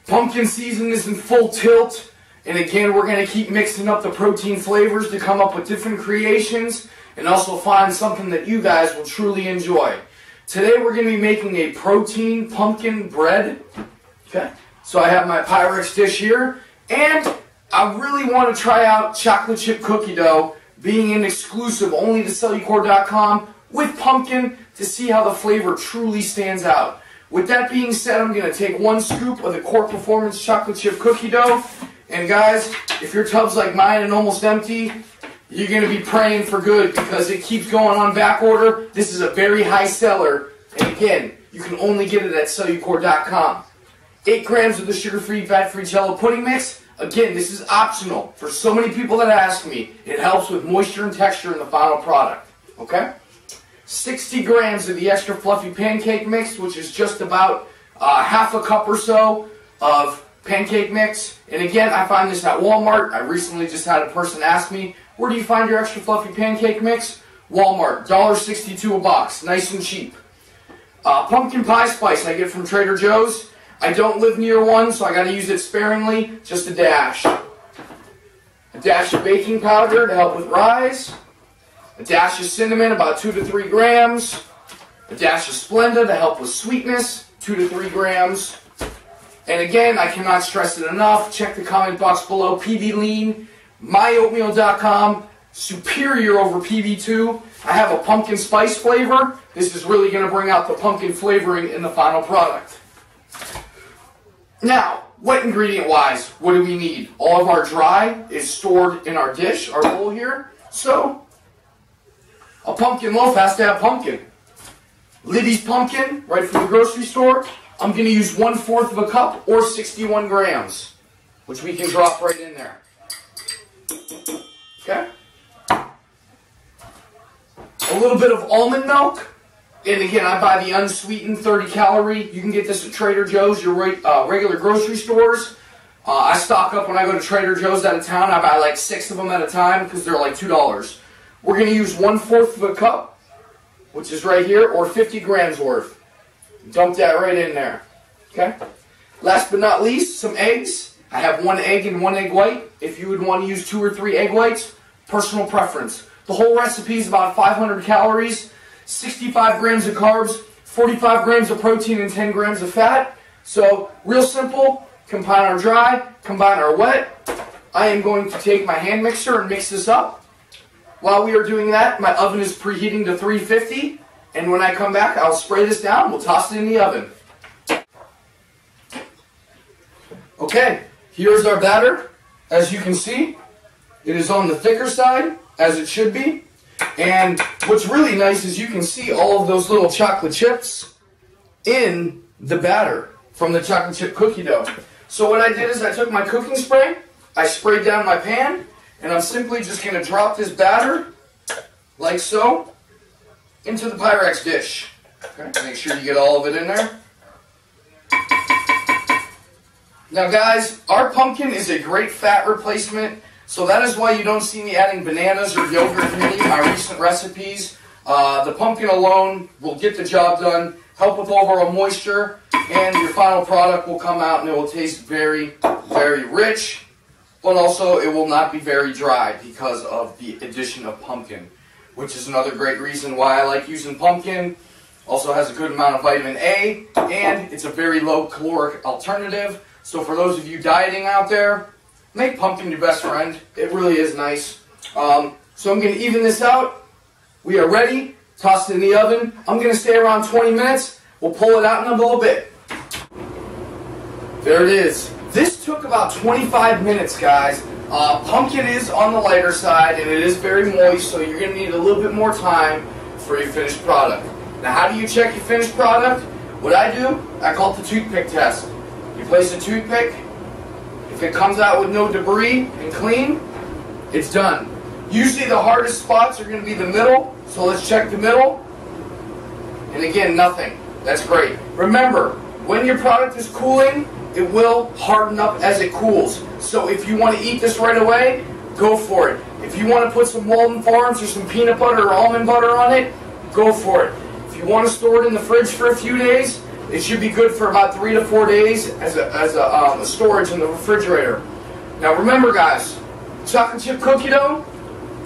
Pumpkin season is in full tilt, and again, we're going to keep mixing up the protein flavors to come up with different creations and also find something that you guys will truly enjoy. Today, we're going to be making a protein pumpkin bread. Okay, so I have my Pyrex dish here, and I really want to try out chocolate chip cookie dough, being an exclusive only to Cellucor.com with pumpkin to see how the flavor truly stands out. With that being said, I'm going to take 1 scoop of the Core Performance chocolate chip cookie dough. And guys, if your tub's like mine and almost empty, you're going to be praying for good because it keeps going on back order. This is a very high seller. And again, you can only get it at Cellucor.com. 8 grams of the sugar-free, fat-free Jello pudding mix. Again, this is optional. For so many people that ask me, it helps with moisture and texture in the final product. Okay? 60 grams of the extra fluffy pancake mix, which is just about half a cup or so of pancake mix. And again, I find this at Walmart. I recently just had a person ask me, where do you find your extra fluffy pancake mix? Walmart, $1.62 a box, nice and cheap. Pumpkin pie spice I get from Trader Joe's. I don't live near one, so I got to use it sparingly, just a dash. A dash of baking powder to help with rise. A dash of cinnamon, about 2 to 3 grams. A dash of Splenda to help with sweetness, 2 to 3 grams. And again, I cannot stress it enough. Check the comment box below. PB Lean, myoatmeal.com, superior over PB2. I have a pumpkin spice flavor. This is really going to bring out the pumpkin flavoring in the final product. Now, wet ingredient wise, what do we need? All of our dry is stored in our dish, our bowl here. So, a pumpkin loaf has to have pumpkin. Libby's pumpkin, right from the grocery store. I'm going to use 1/4 of a cup or 61 grams, which we can drop right in there. Okay? A little bit of almond milk. And again, I buy the unsweetened 30 calorie. You can get this at Trader Joe's, your regular grocery stores. I stock up when I go to Trader Joe's out of town. I buy like 6 of them at a time because they're like $2. We're going to use 1/4 of a cup, which is right here, or 50 grams worth. Dump that right in there. Okay? Last but not least, some eggs. I have 1 egg and 1 egg white. If you would want to use 2 or 3 egg whites, personal preference. The whole recipe is about 500 calories, 65 grams of carbs, 45 grams of protein, and 10 grams of fat. So, real simple. Combine our dry, combine our wet. I am going to take my hand mixer and mix this up. While we are doing that, my oven is preheating to 350, and when I come back, I'll spray this down. We'll toss it in the oven. Okay, here's our batter. As you can see, it is on the thicker side, as it should be. And what's really nice is you can see all of those little chocolate chips in the batter from the chocolate chip cookie dough. So what I did is I took my cooking spray, I sprayed down my pan, and I'm simply just going to drop this batter, like so, into the Pyrex dish. Okay, make sure you get all of it in there. Now guys, our pumpkin is a great fat replacement, so that is why you don't see me adding bananas or yogurt in any of my recent recipes. The pumpkin alone will get the job done, help with overall moisture, and your final product will come out and it will taste very, very rich. But also, it will not be very dry because of the addition of pumpkin, which is another great reason why I like using pumpkin. Also has a good amount of vitamin A, and it's a very low caloric alternative. So for those of you dieting out there, make pumpkin your best friend. It really is nice. So I'm going to even this out. We are ready. Toss it in the oven. I'm going to stay around 20 minutes. We'll pull it out in a little bit. There it is. This took about 25 minutes, guys. Pumpkin is on the lighter side, and it is very moist, so you're going to need a little bit more time for your finished product. Now, how do you check your finished product? What I do, I call it the toothpick test. You place a toothpick. If it comes out with no debris and clean, it's done. Usually the hardest spots are going to be the middle, so let's check the middle. And again, nothing. That's great. Remember, when your product is cooling, it will harden up as it cools. So if you want to eat this right away, go for it. If you want to put some Walden Farms or some peanut butter or almond butter on it, go for it. If you want to store it in the fridge for a few days, It should be good for about 3 to 4 days as a storage in the refrigerator. Now remember guys, chocolate chip cookie dough,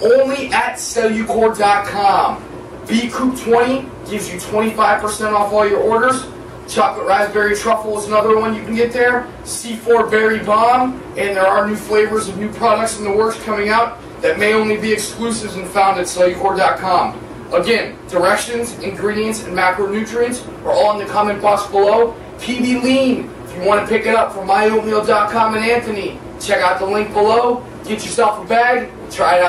only at Cellucor.com. Bkupniewski gives you 25% off all your orders. Chocolate raspberry truffle is another one you can get there. C4 berry bomb, and there are new flavors of new products in the works coming out that may only be exclusives and found at Cellucor.com. Again, directions, ingredients, and macronutrients are all in the comment box below. PB Lean, if you want to pick it up from myoatmeal.com and Anthony, check out the link below. Get yourself a bag, try it out.